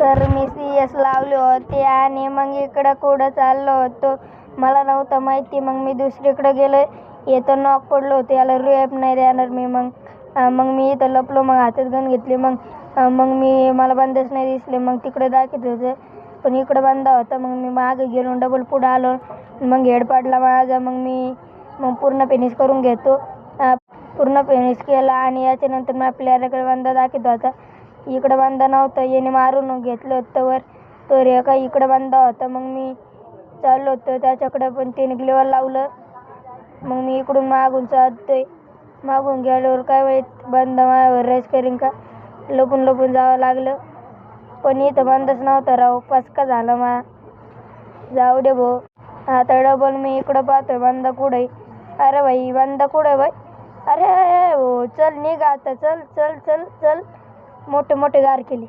तर मी CS लावले होते आणि मग इकडं कुठं चाललो होतो मला नव्हतं माहिती. मग मी दुसरीकडे गेलो. इथं नॉक पडलो होतो, याला रिॲप नाही देणार मी. मग मी इथं लपलो. मग हातात गन घेतली. मग मला बंदच नाही दिसले. मग तिकडे दाखवत होते पण इकडं बंद होता. मग मी मागे गेलो, डबल पुढं आलो. मग हेड पडला माझा. मग पूर्ण फिनिश करून घेतो. पूर्ण फिनिश केला आणि याच्यानंतर मला प्लेअरकडे बंदा दाखवत होता. इकडं बंदा नव्हता, याने मारून घेतलं होतं वर. तर एका इकडं बंदा होता. मग मी चाललो होतो त्याच्याकडं, पण त्याने ग्लेवर लावलं. मग मी इकडून मागून चालतोय. मागून गेल्यावर काय माहीत बंदा माझ्यावर रेस करीन का. लपून जावं लागलं, पण इथं बंदच नव्हता राव. पचका झाला मा. जाऊ दे भाऊ. आता डबल मी इकडं पाहतोय बंदा कुठे. अरे भाई बंदा कुठे भाई. अरे हो चल निघ आता. चल चल चल चल. मोठे गार केले.